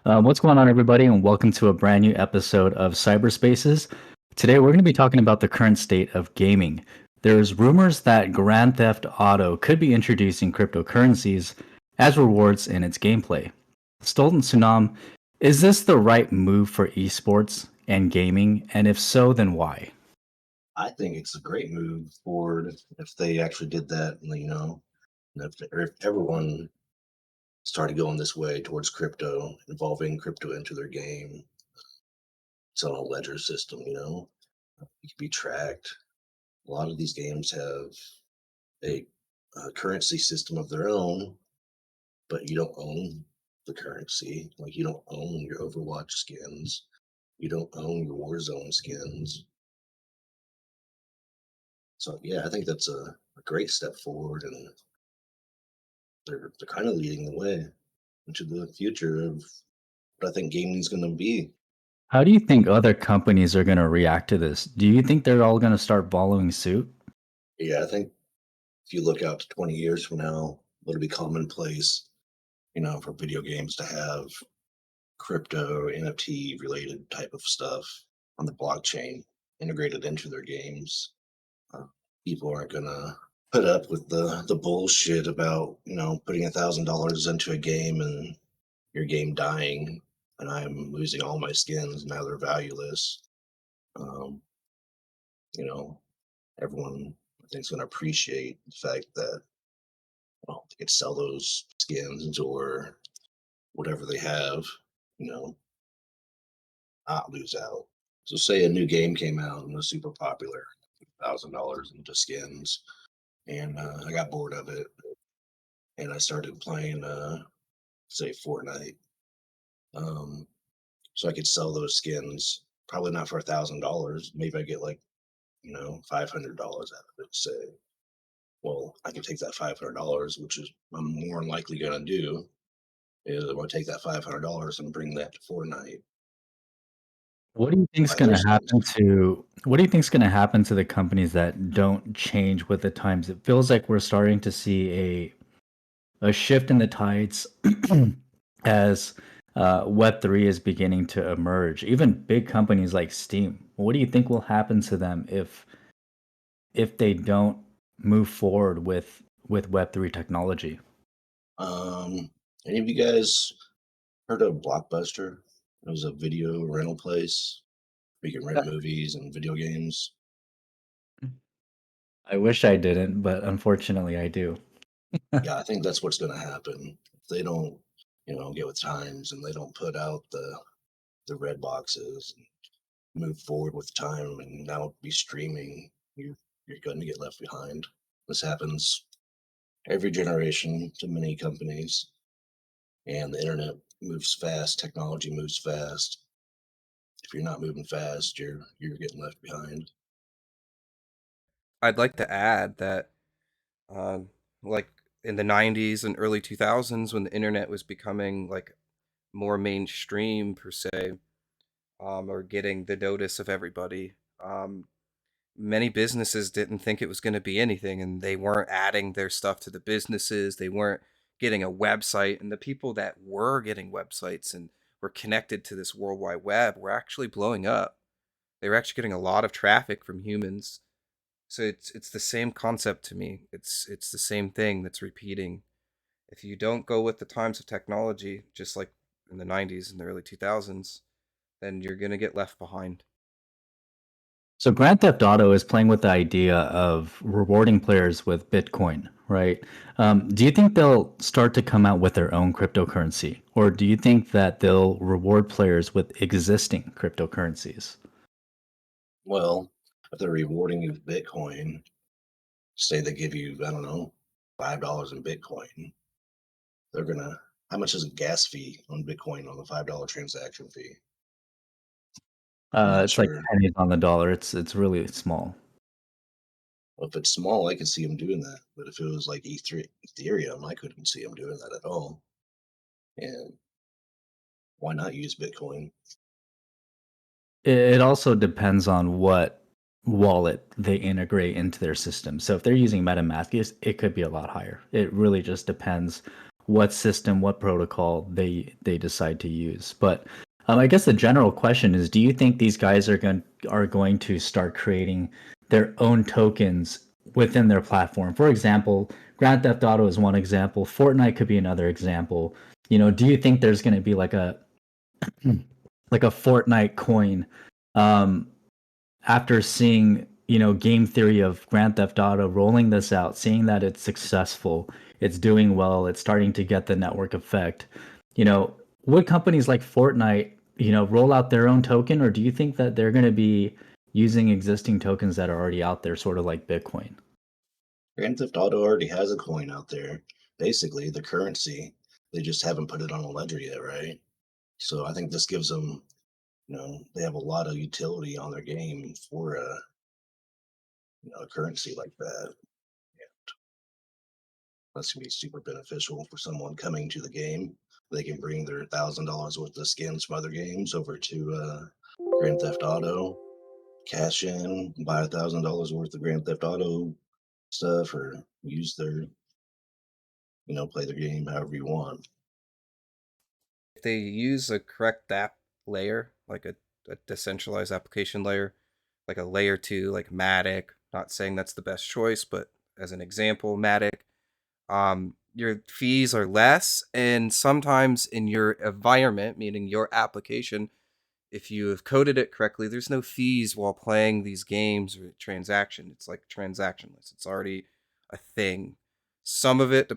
What's going on, everybody, and welcome to a brand new episode of Cyberspaces. Today, we're going to be talking about the current state of gaming. There's rumors that Grand Theft Auto could be introducing cryptocurrencies as rewards in its gameplay. Stolen Tsunam, is this the right move for esports and gaming? And if so, then why? I think it's a great move forward if they actually did that, and if everyone started going this way towards crypto, involving crypto into their game. It's on a ledger system, you can be tracked. A lot of these games have a, currency system of their own, but you don't own the currency. Like, you don't own your Overwatch skins, you don't own your Warzone skins. So yeah, I think that's a great step forward, and they're kind of leading the way into the future of what I think gaming is going to be. How do you think other companies are going to react to this? Do you think they're all going to start following suit? Yeah, I think if you look out to 20 years from now, it'll be commonplace, for video games to have crypto, NFT related type of stuff on the blockchain integrated into their games. Uh, People aren't going to put up with the bullshit about, putting $1,000 into a game and your game dying and I'm losing all my skins. Now they're valueless. Um, you know, Everyone I think is going to appreciate the fact that they could sell those skins or whatever they have, you know, not lose out. So say a new game came out and was super popular, $1,000 into skins, and I got bored of it and I started playing, say Fortnite. Um, so I could sell those skins, probably not for $1,000. Maybe I get like $500 out of it. Say, well, I can take that $500, which is I'm more than likely going to do, is I'm going to take that $500 and bring that to Fortnite. What Buy their skins. do you think's gonna happen to the companies that don't change with the times? It feels like we're starting to see a shift in the tides as Web3 is beginning to emerge. Even big companies like Steam. What do you think will happen to them if they don't move forward with Web3 technology? Um, any of you guys heard of Blockbuster? It was a video rental place where you can rent movies and video games. I wish I didn't, but unfortunately I do. Yeah, I think that's what's going to happen if they don't, get with times and they don't put out the red boxes and move forward with time and now be streaming. You're going to get left behind. This happens every generation to many companies, and the internet moves fast. Technology moves fast. If you're not moving fast, you're getting left behind. I'd like to add that, um, like in the '90s and early 2000s, when the internet was becoming like more mainstream per se, or getting the notice of everybody, many businesses didn't think it was going to be anything, and they weren't adding their stuff to the businesses. They weren't getting a website, and the people that were getting websites and were connected to this World Wide Web were actually blowing up. They were actually getting a lot of traffic from humans. So it's the same concept to me. It's the same thing that's repeating. If you don't go with the times of technology, just like in the '90s and the early 2000s, then you're gonna get left behind. So Grand Theft Auto is playing with the idea of rewarding players with Bitcoin, right? Do you think they'll start to come out with their own cryptocurrency, or do you think that they'll reward players with existing cryptocurrencies? Well, if they're rewarding you with Bitcoin, say they give you, I don't know, $5 in Bitcoin, they're gonna. How much is a gas fee on Bitcoin on the $5 transaction fee? I'm not It's like sure. pennies on the dollar. It's really small. Well, if it's small, I can see them doing that. But if it was like Ethereum, I couldn't see them doing that at all. And why not use Bitcoin? It also depends on what wallet they integrate into their system. So if they're using MetaMask, it could be a lot higher. It really just depends what system, what protocol they decide to use. But I guess the general question is, do you think these guys are going to start creating their own tokens within their platform? For example, Grand Theft Auto is one example. Fortnite could be another example. Do you think there's going to be like a Fortnite coin um, after seeing game theory of Grand Theft Auto rolling this out, seeing that it's successful, it's doing well, it's starting to get the network effect. Would companies like Fortnite roll out their own token, or do you think that they're going to be using existing tokens that are already out there, sort of like Bitcoin? Grand Theft Auto already has a coin out there, basically the currency. They just haven't put it on a ledger yet, right? So I think this gives them, they have a lot of utility on their game for a currency like that. That's gonna be super beneficial for someone coming to the game. They can bring their $1,000 worth of skins from other games over to Grand Theft Auto, cash in, buy $1,000 worth of Grand Theft Auto stuff, or use their, play the game however you want. If they use a correct app layer, like a decentralized application layer, like a layer 2, like Matic, not saying that's the best choice, but as an example, Matic, your fees are less, and sometimes in your environment, meaning your application, if you have coded it correctly, there's no fees while playing these games or transaction. It's like transactionless. It's already a thing. Some of it,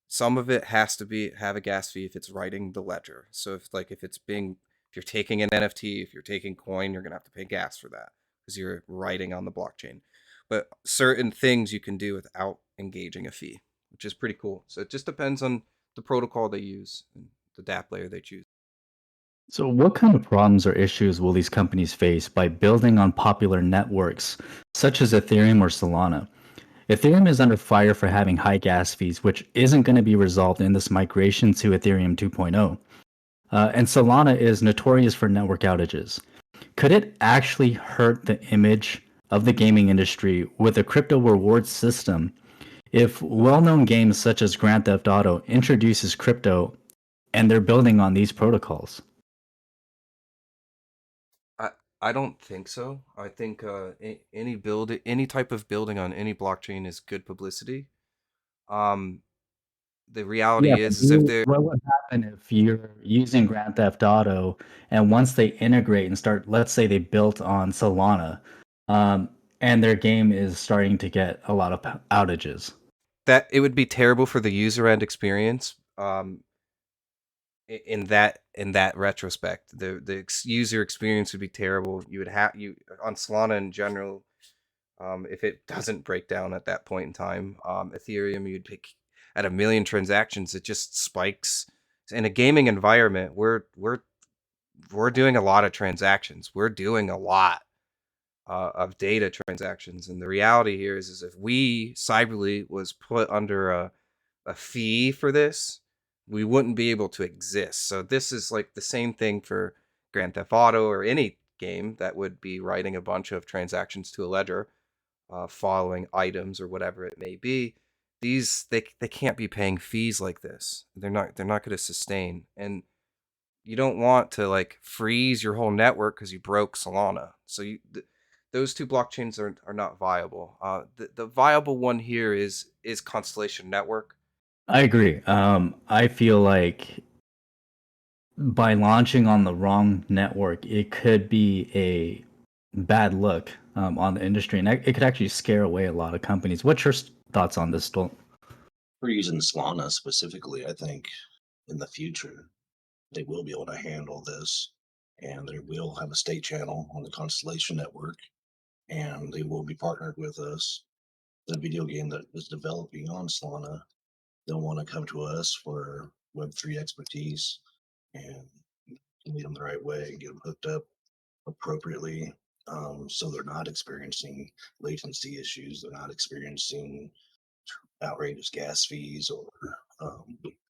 some of it has to have a gas fee if it's writing the ledger. So if you're taking an NFT, if you're taking coin, you're gonna have to pay gas for that because you're writing on the blockchain. But certain things you can do without engaging a fee, which is pretty cool. So it just depends on the protocol they use and the dApp layer they choose. So, what kind of problems or issues will these companies face by building on popular networks such as Ethereum or Solana? Ethereum is under fire for having high gas fees, which isn't going to be resolved in this migration to Ethereum 2.0. And Solana is notorious for network outages. Could it actually hurt the image of the gaming industry with a crypto reward system if well-known games such as Grand Theft Auto introduces crypto and they're building on these protocols? I don't think so. I think any type of building on any blockchain is good publicity. Um, the Yeah, reality but is if they're what would happen if you're using Grand Theft Auto and once they integrate and start, let's say they built on Solana, um, and their game is starting to get a lot of outages? that it would be terrible for the user end experience. In that retrospect, the user experience would be terrible. You would have you on Solana in general. If it doesn't break down at that point in time, Ethereum, you'd pick at 1 million transactions, it just spikes. In a gaming environment, we're doing a lot of transactions. We're doing a lot of data transactions, and the reality here is if Cyberlete was put under a fee for this, we wouldn't be able to exist. So this is like the same thing for Grand Theft Auto or any game that would be writing a bunch of transactions to a ledger, following items or whatever it may be. They can't be paying fees like this. They're not going to sustain. And you don't want to like freeze your whole network because you broke Solana. So those two blockchains are not viable. The viable one here is Constellation Network. I agree. I feel like by launching on the wrong network, it could be a bad look on the industry, and it could actually scare away a lot of companies. What's your thoughts on this, Stolt? We're using Solana specifically, I think in the future they will be able to handle this, and they will have a state channel on the Constellation Network, and they will be partnered with us. The video game that is developing on Solana, they'll want to come to us for Web3 expertise and lead them the right way and get them hooked up appropriately, so they're not experiencing latency issues. They're not experiencing outrageous gas fees or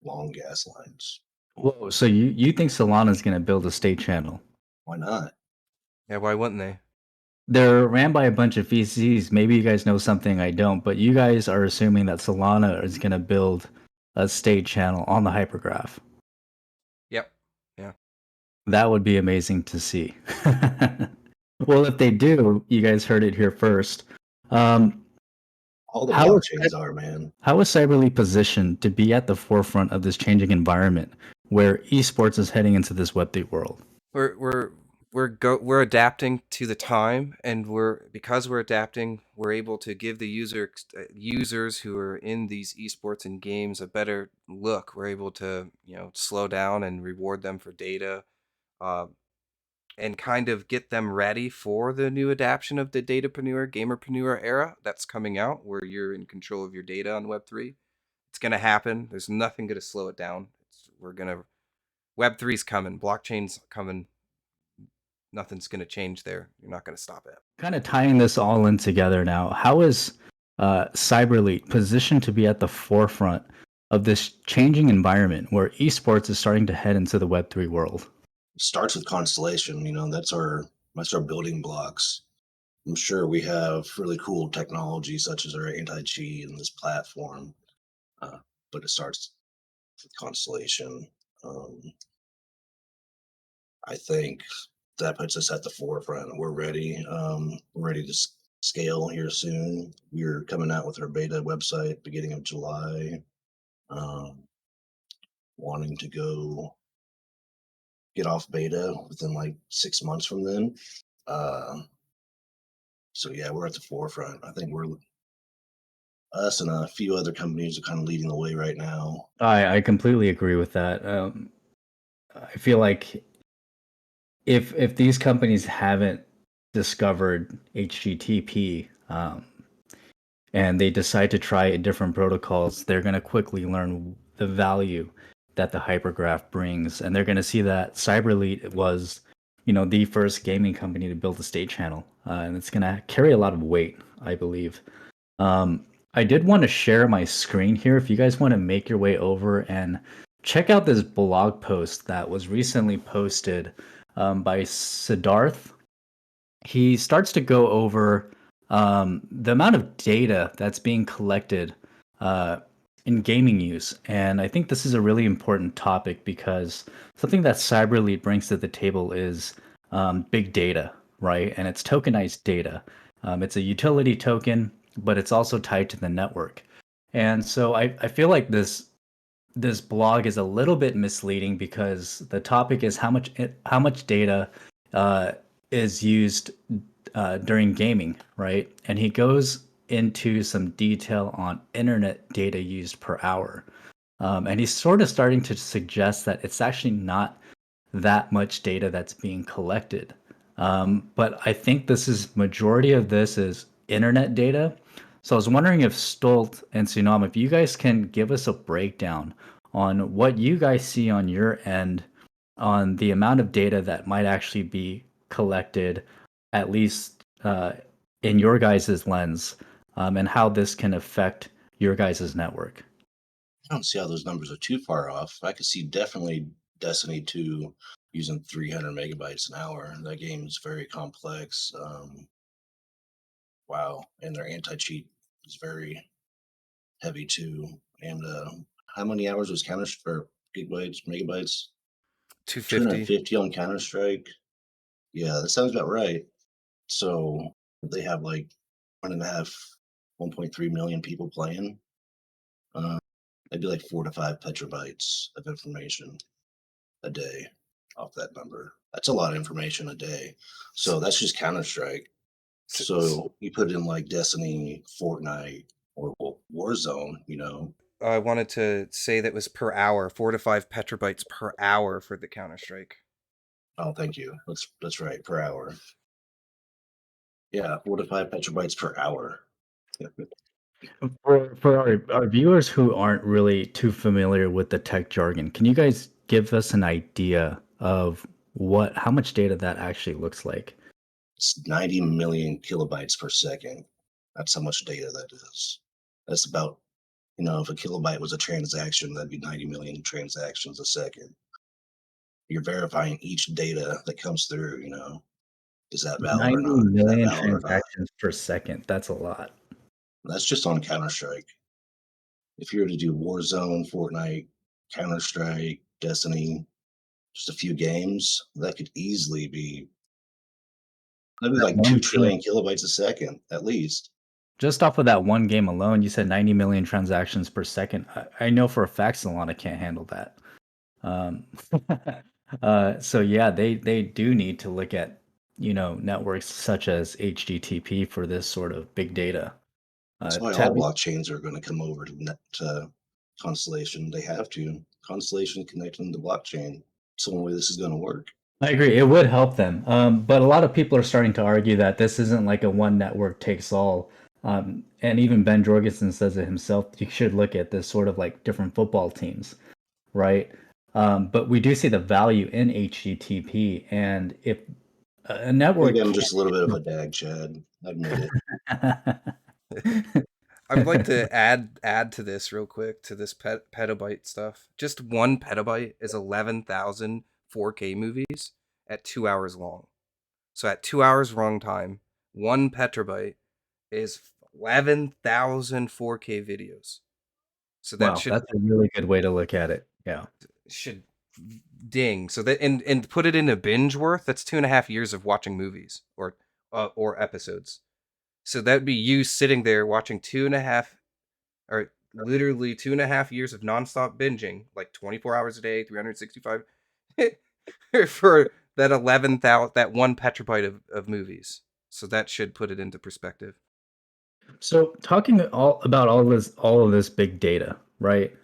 long gas lines. Whoa, so you think Solana's going to build a state channel? Why not? Yeah, why wouldn't they? They're ran by a bunch of VCs. Maybe you guys know something I don't, but you guys are assuming that Solana is going to build a state channel on the hypergraph. Yep. Yeah. That would be amazing to see. Well, if they do, you guys heard it here first. All the How is blockchains are, man. how is Cyberlete positioned to be at the forefront of this changing environment where esports is heading into this Web3 world? We're adapting to the time, and because we're adapting, we're able to give the users who are in these esports and games a better look. We're able to slow down and reward them for data, uh, and kind of get them ready for the new adaptation of the datapreneur, gamerpreneur era that's coming out, where you're in control of your data on Web3. It's gonna happen. There's nothing gonna slow it down. Web3's coming. Blockchain's coming. Nothing's gonna change there. You're not gonna stop it. Kind of tying this all in together now, how is Cyberlete positioned to be at the forefront of this changing environment where esports is starting to head into the Web3 world? Starts with Constellation. That's our building blocks. I'm sure we have really cool technology such as our anti-cheat and this platform, but it starts with Constellation. I think that puts us at the forefront. We're ready. We're ready to scale here soon. We're coming out with our beta website beginning of July. Wanting to go get off beta within like 6 months from then. So yeah, we're at the forefront. I think us and a few other companies are kind of leading the way right now. I completely agree with that. I feel like if these companies haven't discovered HTTP and they decide to try different protocols, they're going to quickly learn the value that the hypergraph brings, and they're going to see that Cyberlete was, the first gaming company to build a state channel, and it's going to carry a lot of weight, I believe. I did want to share my screen here. If you guys want to make your way over and check out this blog post that was recently posted by Siddharth. He starts to go over the amount of data that's being collected in gaming use. And I think this is a really important topic because something that Cyberlete brings to the table is big data, right? And it's tokenized data. It's a utility token, but it's also tied to the network. And so I feel like this blog is a little bit misleading because the topic is how much data is used during gaming, right? And he goes into some detail on internet data used per hour, and he's sort of starting to suggest that it's actually not that much data that's being collected. But I think majority of this is internet data. So I was wondering if Stolt and Tsunam, if you guys can give us a breakdown on what you guys see on your end on the amount of data that might actually be collected, at least in your guys' lens, and how this can affect your guys' network. I don't see how those numbers are too far off. I could see definitely Destiny 2 using 300 megabytes an hour. That game is very complex. Wow. And their anti-cheat is very heavy too. And how many hours was Counter or gigabytes, megabytes? 250. 250 on Counter-Strike. Yeah, that sounds about right. So they have like 1.3 million people playing. That'd be like 4 to 5 petabytes of information a day off that number. That's a lot of information a day. So that's just Counter-Strike. So you put in like Destiny, Fortnite, or Warzone. I wanted to say that was per hour, 4 to 5 petabytes per hour for the Counter-Strike. Oh, thank you. That's right, per hour. Yeah, 4 to 5 petabytes per hour. For our viewers who aren't really too familiar with the tech jargon, can you guys give us an idea of how much data that actually looks like? It's 90 million kilobytes per second. That's how much data that is. That's about, if a kilobyte was a transaction, that'd be 90 million transactions a second. You're verifying each data that comes through, is that valid 90 or not? Is that million valid or not? transactions per second. That's a lot. That's just on Counter-Strike. if you were to do Warzone, Fortnite, Counter Strike, Destiny, just a few games, that could easily be that'd be That like 2 one game, trillion kilobytes a second at least. just off of that one game alone, you said 90 million transactions per second. I know for a fact Solana can't handle that. Um, so yeah, they do need to look at, networks such as HTTP for this sort of big data. That's why To all at least, blockchains are going to come over to Constellation. They have to. Constellation connecting to blockchain. It's the only way this is going to work. I agree, it would help them. But a lot of people are starting to argue that this isn't like a one network takes all. And even Ben Jorgensen says it himself. You should look at this sort of like different football teams, right? But we do see the value in HTTP, and if a Maybe network I'm can't. just a little bit of a dag, Chad. I admit it. I would like to add to this real quick to this petabyte stuff. Just 1 petabyte is 11,000 4K movies at 2 hours long. So at 2 hours wrong time, 1 petabyte is 11,000 4K videos. So that Wow, that's a really good way to look at it. Yeah. should ding. So that and put it into binge worth. That's 2.5 years of watching movies or episodes. So that'd be you sitting there watching 2.5 or literally 2.5 years of nonstop binging, like 24 hours a day, 365 for that 11,000, that 1 petabyte of movies. So that should put it into perspective. So talking all of this big data, right?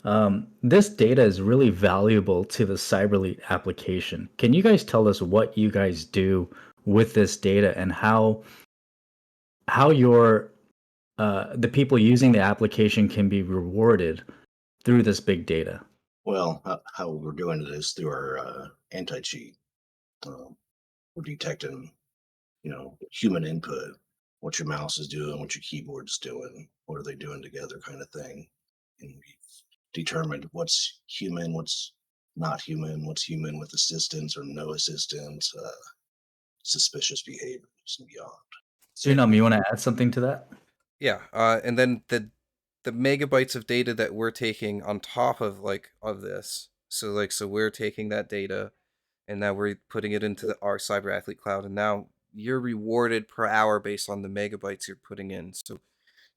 This data is really valuable to the Cyberlete application. Can you guys tell us what you guys do with this data and how your the people using the application can be rewarded through this big data? Well, how we're doing it is through our anti-cheat. We're detecting, human input, what your mouse is doing, what your keyboard's doing, what are they doing together, kind of thing. And we've determined what's human, what's not human, what's human with assistance or no assistance, suspicious behaviors and beyond. Sunam, you want to add something to that? Yeah, and then the megabytes of data that we're taking on top of this. So we're taking that data and now we're putting it into our cyber athlete cloud, and now you're rewarded per hour based on the megabytes you're putting in. So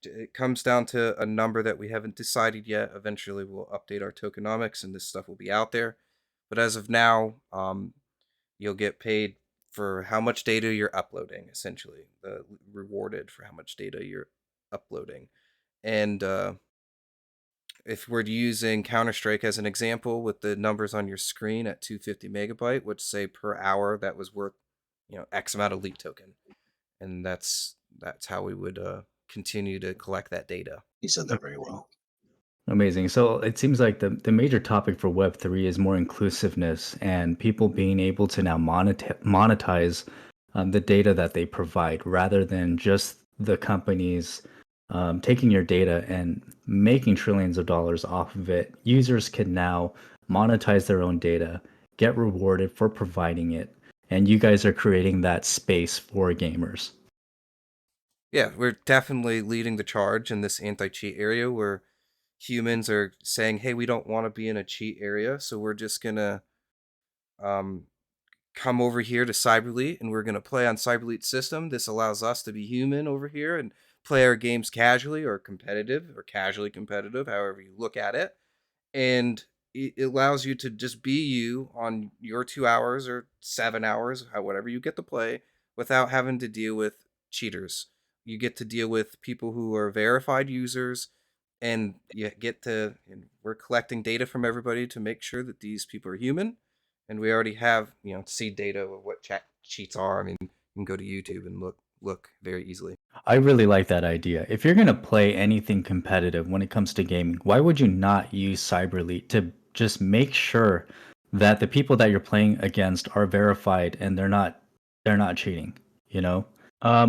it comes down to a number that we haven't decided yet. Eventually we'll update our tokenomics and this stuff will be out there, but as of now, you'll get paid for how much data you're uploading, essentially rewarded for how much data you're uploading. And if we're using Counter-Strike as an example with the numbers on your screen at 250 megabyte, which say per hour that was worth, X amount of LEET token. And that's how we would continue to collect that data. He said that very well. Amazing. So it seems like the major topic for Web3 is more inclusiveness and people being able to now monetize the data that they provide rather than just the companies taking your data and making trillions of dollars off of it. Users can now monetize their own data, get rewarded for providing it, and you guys are creating that space for gamers. Yeah, we're definitely leading the charge in this anti-cheat area where humans are saying, hey, we don't want to be in a cheat area, so we're just gonna um, come over here to Cyberlete and we're gonna play on Cyberlete's system. This allows us to be human over here and play our games casually or competitive or casually competitive, however you look at it. And it allows you to just be you on your 2 hours or 7 hours, whatever you get to play, without having to deal with cheaters. You get to deal with people who are verified users, and you get to. And we're collecting data from everybody to make sure that these people are human, and we already have seed data of what chat cheats are. I mean, you can go to YouTube and look very easily. I really like that idea. If you're going to play anything competitive when it comes to gaming, why would you not use CyberLead to just make sure that the people that you're playing against are verified and they're not cheating, you know?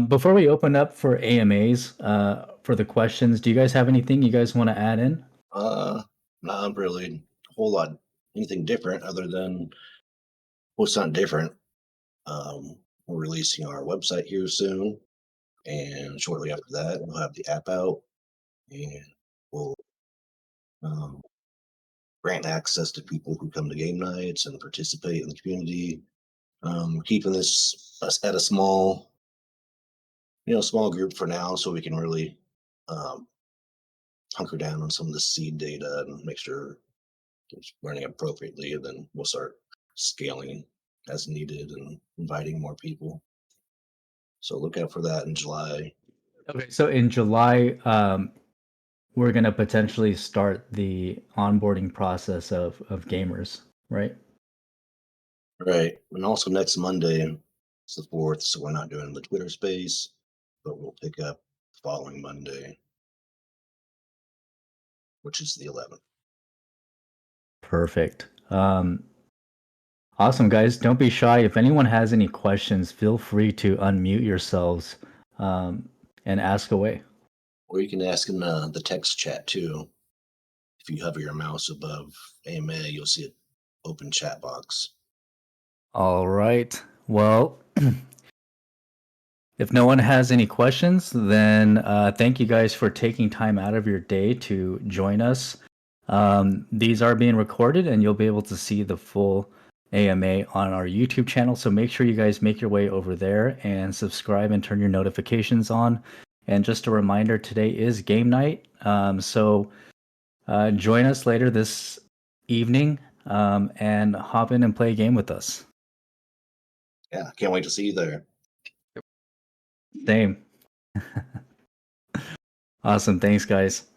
Before we open up for AMAs, for the questions, do you guys have anything you guys want to add in? Not really a whole lot anything different other than it's not different. We're releasing our website here soon, and shortly after that, we'll have the app out, and we'll grant access to people who come to game nights and participate in the community. Keeping this us at a small group for now, so we can really um, hunker down on some of the seed data and make sure it's running appropriately, and then we'll start scaling as needed and inviting more people. So look out for that in July. Okay, so in July, we're gonna potentially start the onboarding process of gamers, right? Right. And also next Monday is the 4th, so we're not doing the Twitter space, but we'll pick up the following Monday, which is the 11th. Perfect. Awesome, guys. Don't be shy. If anyone has any questions, feel free to unmute yourselves and ask away. Or you can ask in the text chat too. If you hover your mouse above AMA, you'll see an open chat box. All right. Well, if no one has any questions, then thank you guys for taking time out of your day to join us. These are being recorded, and you'll be able to see the full AMA on our YouTube channel. So make sure you guys make your way over there and subscribe and turn your notifications on. And just a reminder, today is game night. So join us later this evening and hop in and play a game with us. Yeah, can't wait to see you there. Same. Awesome. Thanks, guys.